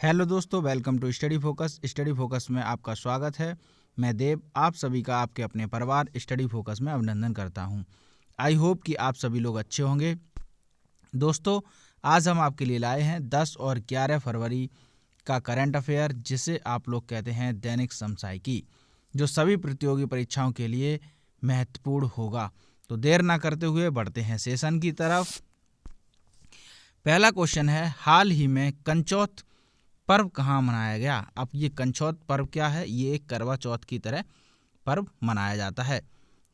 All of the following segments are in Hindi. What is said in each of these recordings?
हेलो दोस्तों, welcome to study focus. Study focus में आपका स्वागत है। मैं देव आप सभी का आपके अपने परिवार स्टडी फोकस में अभिनंदन करता हूं। आई होप कि आप सभी लोग अच्छे होंगे। दोस्तों, आज हम आपके लिए लाए हैं 10 और 11 फरवरी का करंट अफेयर, जिसे आप लोग कहते हैं दैनिक समसामयिकी, जो सभी प्रतियोगी परीक्षाओं के लिए महत्वपूर्ण होगा। तो देर ना करते हुए बढ़ते हैं सेशन की तरफ। पहला क्वेश्चन है, हाल ही में कंचौथ पर्व कहाँ मनाया गया? अब ये कंचौथ पर्व क्या है? ये एक करवा चौथ की तरह पर्व मनाया जाता है,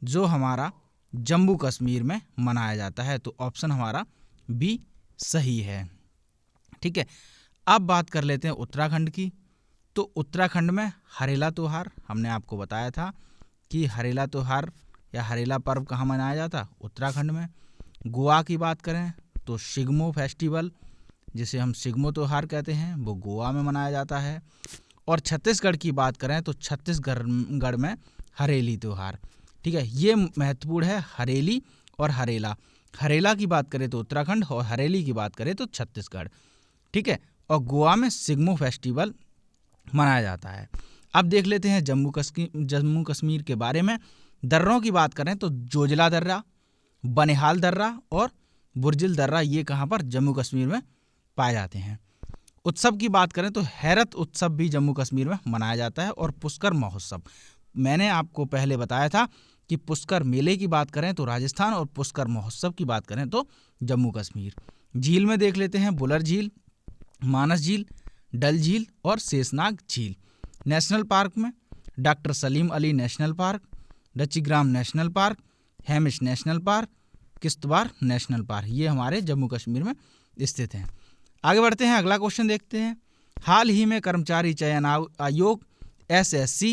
जो हमारा जम्मू कश्मीर में मनाया जाता है। तो ऑप्शन हमारा बी सही है। ठीक है, अब बात कर लेते हैं उत्तराखंड की। तो उत्तराखंड में हरेला त्योहार, हमने आपको बताया था कि हरेला त्योहार या हरेला पर्व कहाँ मनाया जाता? उत्तराखंड में। गोवा की बात करें तो शिग्मो फेस्टिवल, जिसे हम शिग्मो त्योहार कहते हैं, वो गोवा में मनाया जाता है। और छत्तीसगढ़ की बात करें तो छत्तीसगढ़ में हरेली त्योहार। ठीक है, ये महत्वपूर्ण है, हरेली और हरेला। हरेला की बात करें तो उत्तराखंड और हरेली की बात करें तो छत्तीसगढ़। ठीक है, और गोवा में शिग्मो फेस्टिवल मनाया जाता है। अब देख लेते हैं जम्मू कश्मीर के बारे में। दर्रों की बात करें तो जोजिला दर्रा, बनिहाल दर्रा और बुर्जिल दर्रा, ये कहाँ पर? जम्मू कश्मीर में पाए जाते हैं। उत्सव की बात करें तो हैरत उत्सव भी जम्मू कश्मीर में मनाया जाता है। और पुष्कर महोत्सव, मैंने आपको पहले बताया था कि पुष्कर मेले की बात करें तो राजस्थान और पुष्कर महोत्सव की बात करें तो जम्मू कश्मीर। झील में देख लेते हैं बुलर झील, मानस झील, डल झील और शेषनाग झील। नेशनल पार्क में doctor Salim Ali national park, Dachigam national park, Hemis national park, Kishtwar national park, ये हमारे जम्मू कश्मीर में स्थित हैं। आगे बढ़ते हैं, अगला क्वेश्चन देखते हैं। हाल ही में कर्मचारी चयन आयोग SSC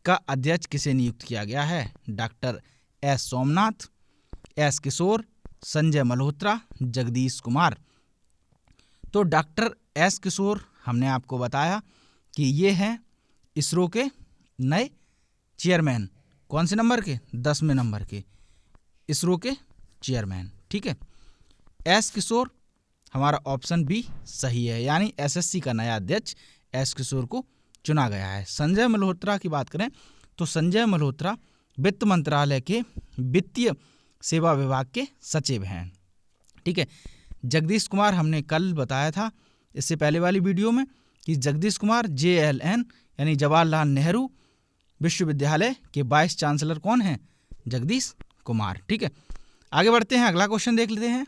का अध्यक्ष किसे नियुक्त किया गया है? डॉक्टर S सोमनाथ, S किशोर, संजय मल्होत्रा, जगदीश कुमार। तो डॉक्टर S किशोर, हमने आपको बताया कि ये हैं इसरो के नए चेयरमैन। कौन से नंबर के? 10वें नंबर के इसरो के चेयरमैन। ठीक है, S किशोर हमारा ऑप्शन बी सही है, यानी SSC का नया अध्यक्ष S किशोर को चुना गया है। संजय मल्होत्रा की बात करें तो संजय मल्होत्रा वित्त मंत्रालय के वित्तीय सेवा विभाग के सचिव हैं। ठीक है, जगदीश कुमार हमने कल बताया था इससे पहले वाली वीडियो में कि जगदीश कुमार JLN यानी जवाहरलाल नेहरू विश्वविद्यालय के वाइस चांसलर कौन हैं? जगदीश कुमार। ठीक है, आगे बढ़ते हैं, अगला क्वेश्चन देख लेते हैं।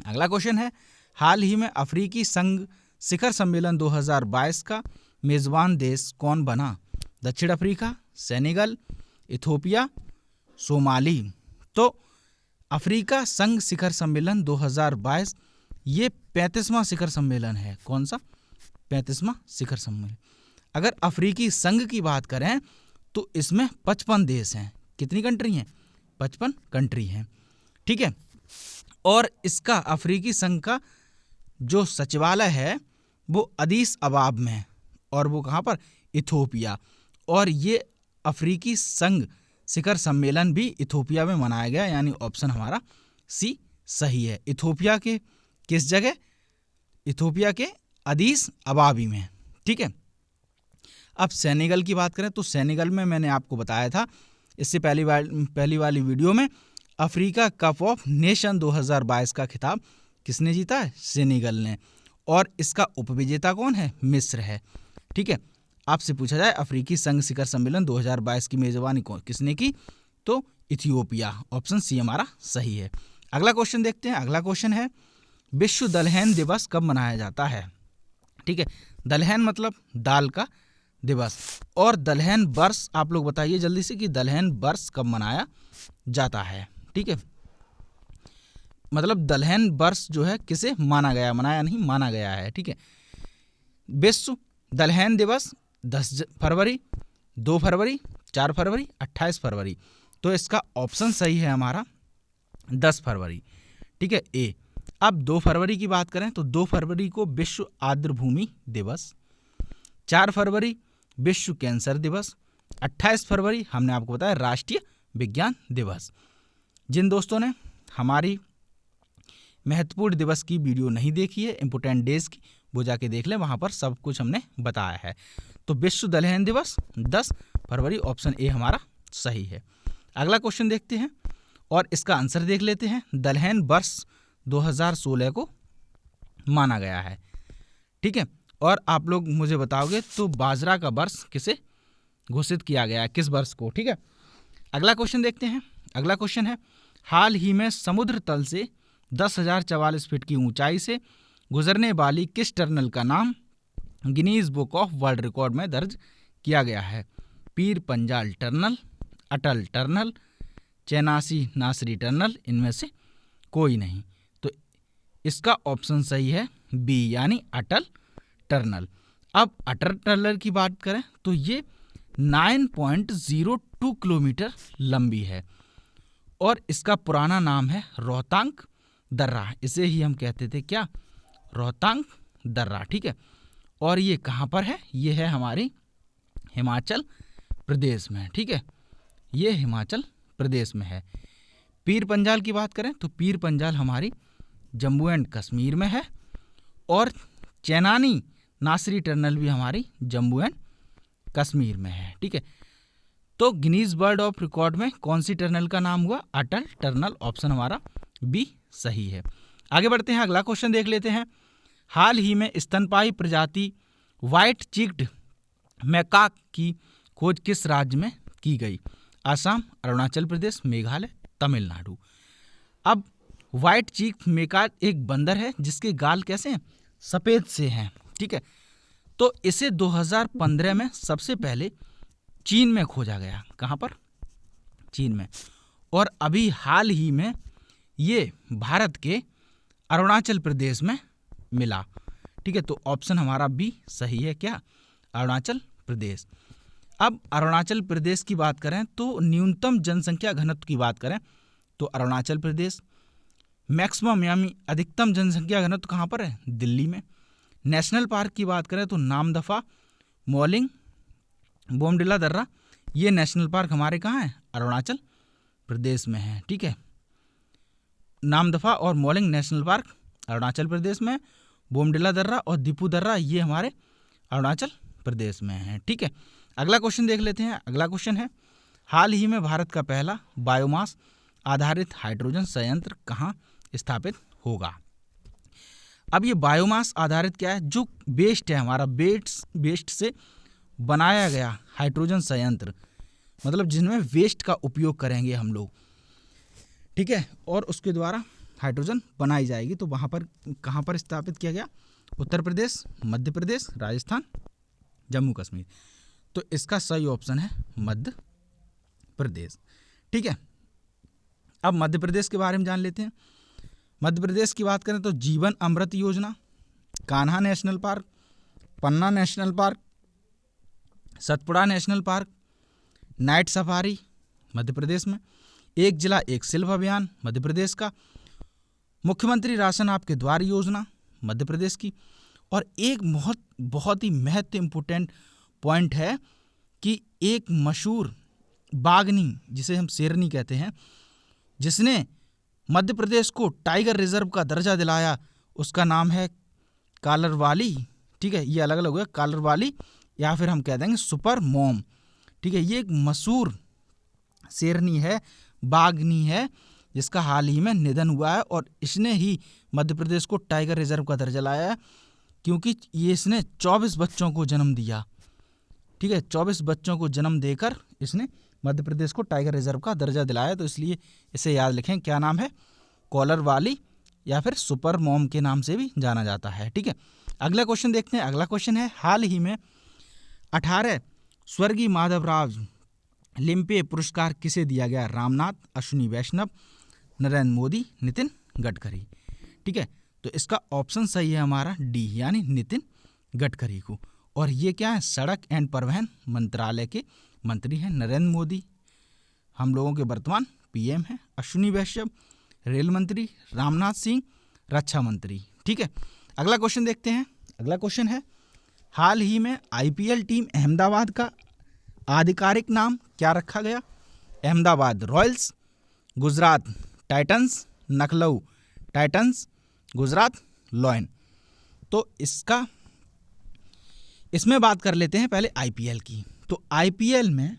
अगला क्वेश्चन है, हाल ही में अफ्रीकी संघ शिखर सम्मेलन 2022 का मेजबान देश कौन बना? दक्षिण अफ्रीका, सेनेगल, इथोपिया, सोमाली। तो अफ्रीका संघ शिखर सम्मेलन 2022 ये 35वां शिखर सम्मेलन है। कौन सा? 35वां शिखर सम्मेलन। अगर अफ्रीकी संघ की बात करें तो इसमें 55 देश हैं। कितनी कंट्री हैं? 55 कंट्री हैं। ठीक है, और इसका अफ्रीकी संघ का जो सचिवालय है वो अदीस अबाब में, और वो कहाँ पर? इथोपिया। और ये अफ्रीकी संघ शिखर सम्मेलन भी इथोपिया में मनाया गया, यानी ऑप्शन हमारा सी सही है। इथोपिया के किस जगह? इथोपिया के अदीस अबाबी में। ठीक है, अब सेनेगल की बात करें तो सेनेगल में मैंने आपको बताया था इससे पहली वाली वीडियो में, अफ्रीका कप ऑफ नेशन 2022 का खिताब किसने जीता है? सेनेगल ने। और इसका उपविजेता कौन है? मिस्र है। ठीक है, आपसे पूछा जाए अफ्रीकी संघ शिखर सम्मेलन 2022 की मेजबानी किसने की? तो इथियोपिया। ऑप्शन सी हमारा सही है। अगला क्वेश्चन देखते हैं। अगला क्वेश्चन है, विश्व दलहन दिवस कब मनाया जाता है? ठीक है, दलहन मतलब दाल का दिवस। और दलहन वर्ष आप लोग बताइए जल्दी से कि दलहन वर्ष कब मनाया जाता है? ठीक है, मतलब दलहन वर्ष जो है किसे माना गया, मनाया नहीं, माना गया है। ठीक है, विश्व दलहन दिवस 10 फरवरी, 2 फरवरी, 4 फरवरी, 28 फरवरी। तो इसका ऑप्शन सही है हमारा 10 फरवरी। ठीक है, ए। अब 2 फरवरी की बात करें तो 2 फरवरी को विश्व आर्द्र भूमि दिवस, 4 फरवरी विश्व कैंसर दिवस, 28 फरवरी हमने आपको बताया राष्ट्रीय विज्ञान दिवस। जिन दोस्तों ने हमारी महत्वपूर्ण दिवस की वीडियो नहीं देखी है, इम्पोर्टेंट डेज की, वो जाके देख लें, वहाँ पर सब कुछ हमने बताया है। तो विश्व दलहन दिवस 10 फरवरी, ऑप्शन ए हमारा सही है। अगला क्वेश्चन देखते हैं और इसका आंसर देख लेते हैं। दलहन वर्ष 2016 को माना गया है, ठीक है। और आप लोग मुझे बताओगे तो बाजरा का वर्ष किसे घोषित किया गया है, किस वर्ष को, ठीक है। अगला क्वेश्चन देखते हैं। अगला क्वेश्चन है, हाल ही में समुद्र तल से 10,044 फीट की ऊंचाई से गुजरने वाली किस टनल का नाम Guinness book of world record में दर्ज किया गया है? पीर पंजाल टनल, अटल टनल, चेनासी नासरी टनल, इनमें से कोई नहीं। तो इसका ऑप्शन सही है बी, यानी अटल टनल। अब अटल टनल की बात करें तो ये 9.02 किलोमीटर लंबी है और इसका पुराना नाम है रोहतांग दर्रा। इसे ही हम कहते थे क्या, रोहतांग दर्रा, ठीक है। और ये कहाँ पर है? ये है हमारी हिमाचल प्रदेश में, ठीक है। ये हिमाचल प्रदेश में है। पीर पंजाल की बात करें तो पीर पंजाल हमारी जम्मू एंड कश्मीर में है और चेनानी नासरी टनल भी हमारी जम्मू एंड कश्मीर में है, ठीक है। तो गिनीज वर्ल्ड ऑफ रिकॉर्ड में कौन सी टनल का नाम हुआ? अटल टनल, ऑप्शन हमारा बी सही है। आगे बढ़ते हैं, अगला क्वेश्चन देख लेते हैं। हाल ही में स्तनपायी प्रजाति व्हाइट चिक्ड मैकाक की खोज किस राज्य में की गई? असम, अरुणाचल प्रदेश, मेघालय, तमिलनाडु। अब व्हाइट चिक मैकाक एक बंदर है जिसके गाल कैसे हैं? सफ़ेद से हैं, ठीक है। तो इसे 2015 में सबसे पहले चीन में खोजा गया। कहाँ पर? चीन में। और अभी हाल ही में ये भारत के अरुणाचल प्रदेश में मिला, ठीक है। तो ऑप्शन हमारा बी सही है, क्या? अरुणाचल प्रदेश। अब अरुणाचल प्रदेश की बात करें तो न्यूनतम जनसंख्या घनत्व की बात करें तो अरुणाचल प्रदेश, मैक्सिमम यानी अधिकतम जनसंख्या घनत्व कहाँ पर है? दिल्ली में। नेशनल पार्क की बात करें तो नामदफा, मॉलिंग, बोमडिला दर्रा, ये नेशनल पार्क हमारे कहाँ हैं? अरुणाचल प्रदेश में है, ठीक है। नामदफा और मॉलिंग नेशनल पार्क अरुणाचल प्रदेश में, बोमडिला दर्रा और दीपू दर्रा ये हमारे अरुणाचल प्रदेश में है, ठीक है। अगला क्वेश्चन देख लेते हैं। अगला क्वेश्चन है, हाल ही में भारत का पहला बायोमास आधारित हाइड्रोजन संयंत्र कहाँ स्थापित होगा? अब ये बायोमास आधारित क्या है? जो वेस्ट है हमारा, वेस्ट से बनाया गया हाइड्रोजन संयंत्र, मतलब जिनमें वेस्ट का उपयोग करेंगे हम लोग, ठीक है, और उसके द्वारा हाइड्रोजन बनाई जाएगी। तो वहाँ पर कहाँ पर स्थापित किया गया? उत्तर प्रदेश, मध्य प्रदेश, राजस्थान, जम्मू कश्मीर। तो इसका सही ऑप्शन है मध्य प्रदेश, ठीक है। अब मध्य प्रदेश के बारे में जान लेते हैं। मध्य प्रदेश की बात करें तो Jeevan Amrit Yojana, Kanha national park, Panna national park, Satpura national park, night safari Madhya Pradesh में, एक जिला एक शिल्प अभियान मध्य प्रदेश का, मुख्यमंत्री राशन आपके द्वार योजना मध्य प्रदेश की, और एक बहुत ही महत्व इम्पोर्टेंट पॉइंट है कि एक मशहूर बाघनी, जिसे हम शेरनी कहते हैं, जिसने मध्य प्रदेश को टाइगर रिजर्व का दर्जा दिलाया, उसका नाम है कालरवाली, ठीक है। ये अलग अलग हुआ, कालरवाली या फिर हम कह देंगे सुपर मॉम, ठीक है। ये एक मशहूर शेरनी है, बाघनी है, जिसका हाल ही में निधन हुआ है और इसने ही मध्य प्रदेश को टाइगर रिजर्व का दर्जा लाया है, क्योंकि ये इसने 24 बच्चों को जन्म दिया, ठीक है। 24 बच्चों को जन्म देकर इसने मध्य प्रदेश को टाइगर रिजर्व का दर्जा दिलाया, तो इसलिए इसे याद रखें, क्या नाम है? कॉलर वाली या फिर सुपर मॉम के नाम से भी जाना जाता है, ठीक है। अगला क्वेश्चन देखते हैं। अगला क्वेश्चन है, हाल ही में 18 स्वर्गीय माधवराव लिम्पे पुरस्कार किसे दिया गया? रामनाथ, अश्विनी वैष्णव, नरेंद्र मोदी, नितिन गडकरी, ठीक है। तो इसका ऑप्शन सही है हमारा डी, यानी नितिन गडकरी को। और ये क्या है? सड़क एंड परिवहन मंत्रालय के मंत्री हैं। नरेंद्र मोदी हम लोगों के वर्तमान पीएम हैं, अश्विनी वैष्णव रेल मंत्री, रामनाथ सिंह रक्षा मंत्री, ठीक है। अगला क्वेश्चन देखते हैं। अगला क्वेश्चन है, हाल ही में आईपीएल टीम अहमदाबाद का आधिकारिक नाम क्या रखा गया? Ahmedabad Royals, Gujarat Titans, Lucknow Titans, Gujarat lion. तो इसमें बात कर लेते हैं पहले आईपीएल की। तो आईपीएल में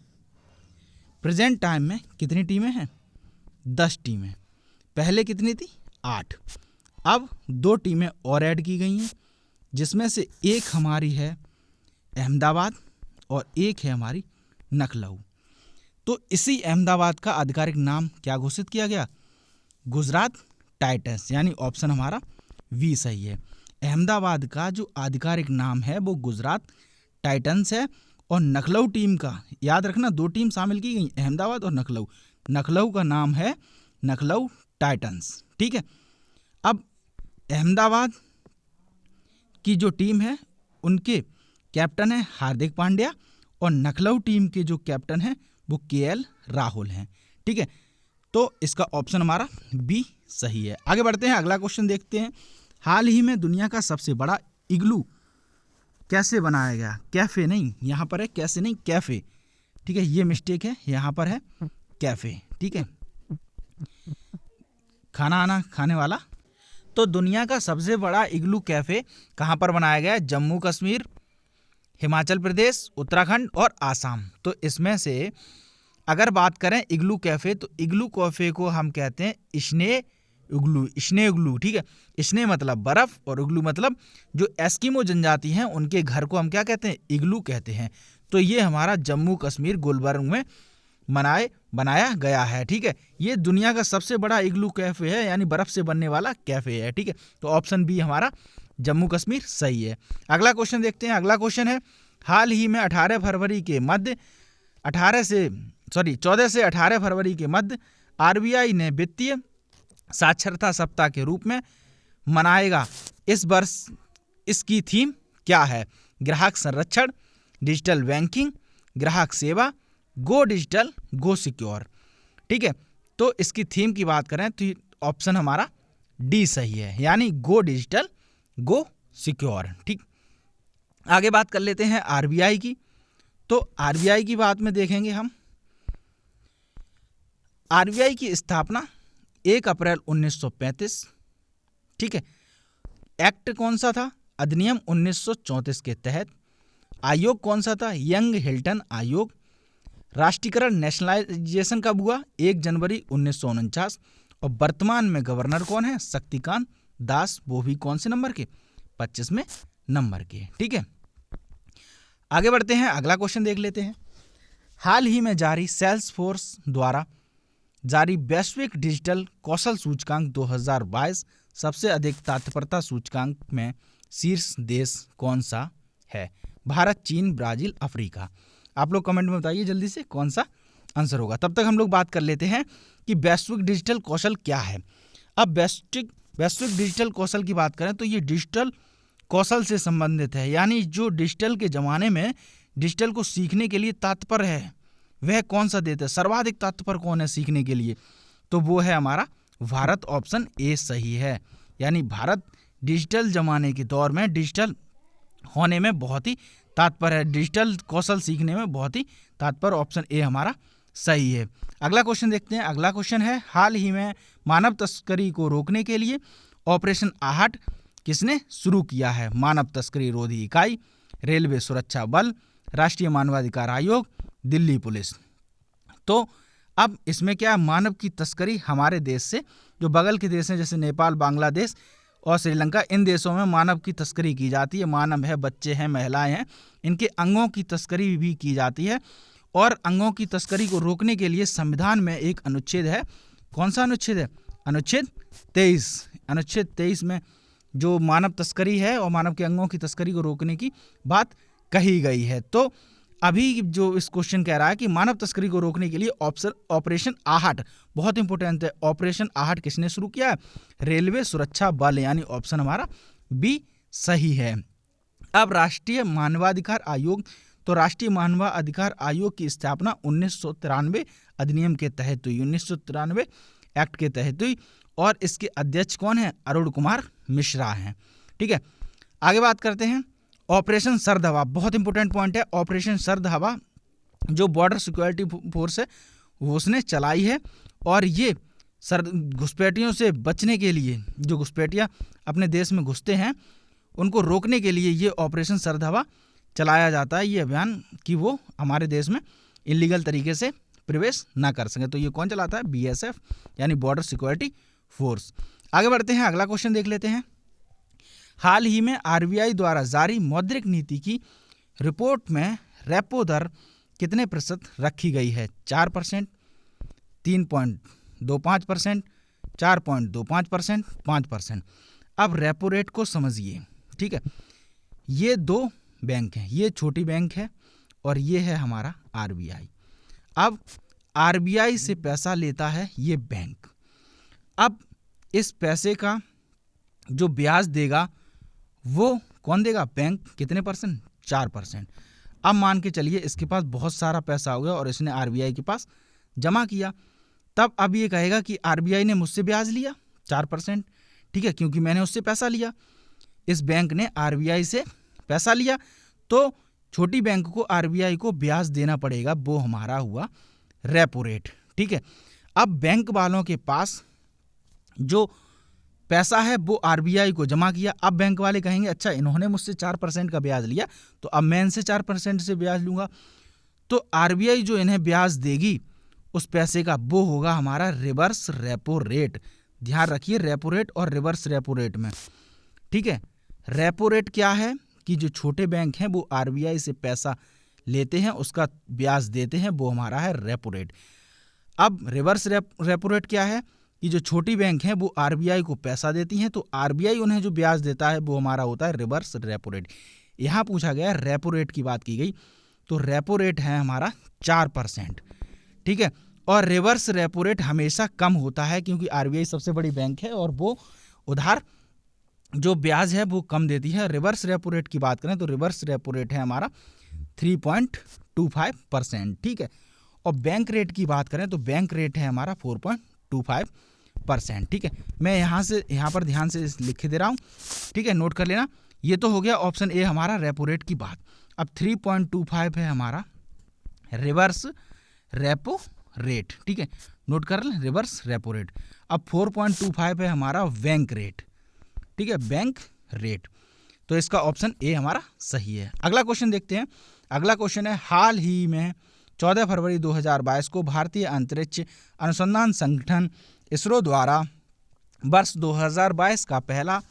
प्रेजेंट टाइम में कितनी टीमें हैं? 10 टीमें। पहले कितनी थी? 8। अब 2 टीमें और ऐड की गई हैं, जिसमें से एक हमारी है अहमदाबाद और एक है हमारी लखनऊ। तो इसी अहमदाबाद का आधिकारिक नाम क्या घोषित किया गया? गुजरात टाइटंस, यानी ऑप्शन हमारा वी सही है। अहमदाबाद का जो आधिकारिक नाम है वो गुजरात टाइटंस है। और लखनऊ टीम का याद रखना, 2 टीम शामिल की गई, अहमदाबाद और लखनऊ। लखनऊ का नाम है लखनऊ टाइटंस। ठीक है। अब अहमदाबाद की जो टीम है उनके कैप्टन है हार्दिक पांड्या और लखनऊ टीम के जो कैप्टन है वो केएल राहुल हैं। ठीक है। तो इसका ऑप्शन हमारा बी सही है। आगे बढ़ते हैं, अगला क्वेश्चन देखते हैं। हाल ही में दुनिया का सबसे बड़ा इग्लू कैसे बनाया गया? कैफे नहीं, यहाँ पर है कैसे नहीं, कैफे। ठीक है, ये मिस्टेक है, यहाँ पर है कैफे। ठीक है, खाना आना खाने वाला। तो दुनिया का सबसे बड़ा इग्लू कैफे कहाँ पर बनाया गया है? जम्मू कश्मीर, हिमाचल प्रदेश, उत्तराखंड और आसाम। तो इसमें से अगर बात करें इग्लू कैफे, तो इग्लू कैफे को हम कहते हैं स्ने इग्लू। ठीक है, स्ने मतलब बर्फ और इग्लू मतलब जो एस्किमो जनजाति हैं उनके घर को हम क्या कहते हैं? इग्लू कहते हैं। तो ये हमारा जम्मू कश्मीर गुलबर्ग में बनाया गया है। ठीक है, ये दुनिया का सबसे बड़ा इग्लू कैफे है, यानी बर्फ से बनने वाला कैफे है। ठीक है, तो ऑप्शन बी हमारा जम्मू कश्मीर सही है। अगला क्वेश्चन देखते हैं। अगला क्वेश्चन है, हाल ही में 14 से 18 फरवरी के मध्य आरबीआई ने वित्तीय साक्षरता सप्ताह के रूप में मनाएगा। इस वर्ष इसकी थीम क्या है? ग्राहक संरक्षण, डिजिटल बैंकिंग, ग्राहक सेवा, गो डिजिटल, गो सिक्योर। ठीक है, तो इसकी थीम की बात करें तो ऑप्शन हमारा डी सही है, यानी गो डिजिटल, गो सिक्योर। ठीक, आगे बात कर लेते हैं आरबीआई की। तो आरबीआई की बात में देखेंगे हम, आरबीआई की स्थापना 1 अप्रैल 1935। ठीक है, एक्ट कौन सा था? अधिनियम 1934 के तहत। आयोग कौन सा था? यंग हिल्टन आयोग। राष्ट्रीयकरण नेशनलाइजेशन कब हुआ? 1 जनवरी 1949। और वर्तमान में गवर्नर कौन है? शक्तिकांत दास, वो भी कौन से नंबर के? 25वें नंबर के। ठीक है, आगे बढ़ते हैं, अगला क्वेश्चन देख लेते हैं। हाल ही में जारी सेल्सफोर्स द्वारा जारी वैश्विक डिजिटल कौशल सूचकांक 2022 सबसे अधिक तत्परता सूचकांक में शीर्ष देश कौन सा है? भारत, चीन, ब्राजील, अफ्रीका। आप लोग कमेंट में बताइए जल्दी से कौन सा आंसर होगा। तब तक हम लोग बात कर लेते हैं कि वैश्विक डिजिटल कौशल क्या है। अब वैश्विक डिजिटल कौशल की बात करें तो ये डिजिटल कौशल से संबंधित है, यानी जो डिजिटल के ज़माने में डिजिटल को सीखने के लिए तत्पर है वह कौन सा देता है? सर्वाधिक तत्पर कौन है सीखने के लिए? तो वो है हमारा भारत, ऑप्शन ए सही है। यानी भारत डिजिटल ज़माने के दौर में डिजिटल होने में बहुत ही तत्पर है, डिजिटल कौशल सीखने में बहुत ही तत्पर, ऑप्शन ए हमारा सही है। अगला क्वेश्चन देखते हैं। अगला क्वेश्चन है, हाल ही में मानव तस्करी को रोकने के लिए ऑपरेशन आहट किसने शुरू किया है? मानव तस्करी रोधी इकाई, रेलवे सुरक्षा बल, राष्ट्रीय मानवाधिकार आयोग, दिल्ली पुलिस। तो अब इसमें क्या, मानव की तस्करी हमारे देश से जो बगल के देश हैं जैसे नेपाल, बांग्लादेश और श्रीलंका, इन देशों में मानव की तस्करी की जाती है। मानव है, बच्चे हैं, महिलाएं हैं, इनके अंगों की तस्करी भी की जाती है। और अंगों की तस्करी को रोकने के लिए संविधान में एक अनुच्छेद है। कौन सा अनुच्छेद है? अनुच्छेद 23। अनुच्छेद 23 में जो मानव तस्करी है और मानव के अंगों की तस्करी को रोकने की बात कही गई है। तो अभी जो इस क्वेश्चन कह रहा है कि मानव तस्करी को रोकने के लिए ऑपरेशन आहट बहुत इंपॉर्टेंट है। ऑपरेशन आहट किसने शुरू किया है? रेलवे सुरक्षा बल, यानी ऑप्शन हमारा बी सही है। अब राष्ट्रीय मानवाधिकार आयोग, तो राष्ट्रीय मानवाधिकार आयोग की स्थापना 1993 अधिनियम के तहत हुई, 1993 एक्ट के तहत हुई। और इसके अध्यक्ष कौन है? अरुण कुमार मिश्रा हैं। ठीक है, आगे बात करते हैं। ऑपरेशन सर्द हवा बहुत इंपॉर्टेंट पॉइंट है। ऑपरेशन सर्द हवा जो बॉर्डर सिक्योरिटी फोर्स है वो उसने चलाई है। और ये घुसपैठियों से बचने के लिए, जो घुसपैठिया अपने देश में घुसते हैं उनको रोकने के लिए ये ऑपरेशन सरदवा चलाया जाता है, ये अभियान कि वो हमारे देश में इलीगल तरीके से प्रवेश ना कर सके। तो ये कौन चलाता है? BSF यानी बॉर्डर सिक्योरिटी फोर्स। आगे बढ़ते हैं, अगला क्वेश्चन देख लेते हैं। हाल ही में RBI द्वारा जारी मौद्रिक नीति की रिपोर्ट में रेपो दर कितने प्रतिशत रखी गई है? 4%, 3.25%, 4.25%, 5%। अब रेपो रेट को समझिए, ठीक है। ये दो बैंक हैं, ये छोटी बैंक है और ये है हमारा RBI। अब RBI से पैसा लेता है ये बैंक। अब इस पैसे का जो ब्याज देगा वो कौन देगा? बैंक। कितने परसेंट? 4%। अब मान के चलिए इसके पास बहुत सारा पैसा हो गया और इसने RBI के पास जमा किया, तब अब ये कहेगा कि RBI ने मुझसे ब्याज लिया 4%, ठीक है, क्योंकि मैंने उससे पैसा लिया। इस बैंक ने RBI से पैसा लिया तो छोटी बैंक को RBI को ब्याज देना पड़ेगा, वो हमारा हुआ रेपो रेट, ठीक है। अब बैंक वालों के पास जो पैसा है वो RBI को जमा किया। अब बैंक वाले कहेंगे अच्छा इन्होंने मुझसे 4% का ब्याज लिया तो अब मैं इनसे 4% से ब्याज लूंगा। तो RBI जो इन्हें ब्याज देगी उस पैसे का वो होगा हमारा रिवर्स रेपो रेट। ध्यान रखिए, रेपो रेट और रिवर्स रेपो रेट में, ठीक है। रेपो रेट क्या है कि जो छोटे बैंक हैं वो RBI से पैसा लेते हैं, उसका ब्याज देते हैं, वो हमारा है रेपो रेट। अब रिवर्स रेपो रेट क्या है कि जो छोटी बैंक हैं वो RBI को पैसा देती हैं तो RBI उन्हें जो ब्याज देता है वो हमारा होता है रिवर्स रेपो रेट। यहाँ पूछा गया रेपो रेट की बात की गई तो रेपो रेट है हमारा 4%, ठीक है। और रिवर्स रेपो रेट हमेशा कम होता है क्योंकि RBI सबसे बड़ी बैंक है और वो उधार जो ब्याज है वो कम देती है। रिवर्स रेपो रेट की बात करें तो रिवर्स रेपो रेट है हमारा 3.25%, ठीक है। और बैंक रेट की बात करें तो बैंक रेट है हमारा 4.25%, ठीक है। मैं यहाँ पर ध्यान से लिख दे रहा हूँ, ठीक है, नोट कर लेना। ये तो हो गया ऑप्शन ए हमारा रेपो रेट की बात। अब 3.25 है हमारा रिवर्स रेपो रेट, ठीक है, नोट कर लें, रिवर्स रेपो रेट। अब 4.25 है हमारा बैंक रेट, ठीक है, बैंक रेट। तो इसका ऑप्शन ए हमारा सही है। अगला क्वेश्चन देखते हैं। अगला क्वेश्चन है, हाल ही में 14 फरवरी 2022 को भारतीय अंतरिक्ष अनुसंधान संगठन इसरो द्वारा वर्ष 2022 का पहला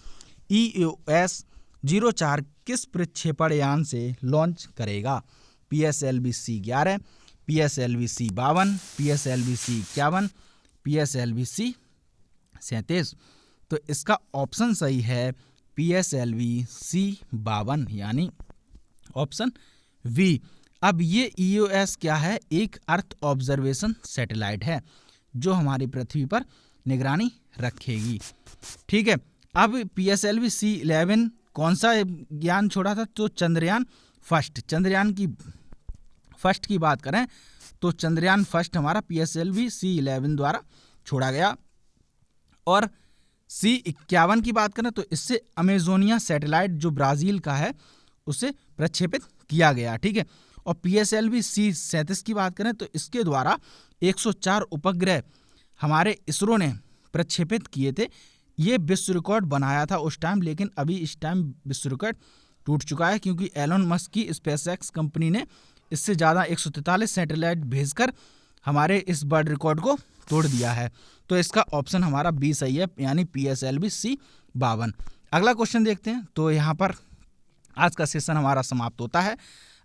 EOS-04 किस प्रक्षेपण यान से लॉन्च करेगा? PSLV-C11, PSLV-C52, PSLV-C51, PSLV-C37। तो इसका ऑप्शन सही है PSLV-C52 यानी ऑप्शन वी। अब ये EOS क्या है? एक अर्थ ऑब्जर्वेशन सैटेलाइट है जो हमारी पृथ्वी पर निगरानी रखेगी, ठीक है। अब PSLV-C11 कौन सा यान छोड़ा था? तो चंद्रयान फर्स्ट की बात करें तो चंद्रयान फर्स्ट हमारा PSLV-C11 द्वारा छोड़ा गया। और C51 की बात करें तो इससे अमेजोनिया सैटेलाइट जो ब्राजील का है उसे प्रक्षेपित किया गया, ठीक है। और PSLV-C37 की बात करें तो इसके द्वारा 104 उपग्रह हमारे इसरो ने प्रक्षेपित किए थे। ये विश्व रिकॉर्ड बनाया था उस टाइम, लेकिन अभी इस टाइम विश्व रिकॉर्ड टूट चुका है क्योंकि एलोन मस्क की SpaceX कंपनी ने इससे ज़्यादा 143 सैटेलाइट भेजकर हमारे इस वर्ल्ड रिकॉर्ड को तोड़ दिया है। तो इसका ऑप्शन हमारा बी सही है यानी PSLV-C52। अगला क्वेश्चन देखते हैं। तो यहाँ पर आज का सेशन हमारा समाप्त होता है।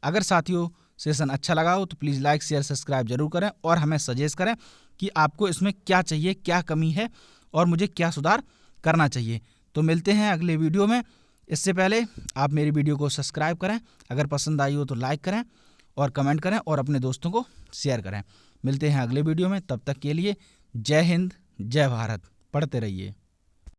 अगर साथियों सेशन अच्छा लगा हो तो प्लीज़ लाइक शेयर सब्सक्राइब जरूर करें और हमें सजेस्ट करें कि आपको इसमें क्या चाहिए, क्या कमी है और मुझे क्या सुधार करना चाहिए। तो मिलते हैं अगले वीडियो में। इससे पहले आप मेरी वीडियो को सब्सक्राइब करें, अगर पसंद आई हो तो लाइक करें और कमेंट करें और अपने दोस्तों को शेयर करें। मिलते हैं अगले वीडियो में, तब तक के लिए जय हिंद, जय भारत। पढ़ते रहिए।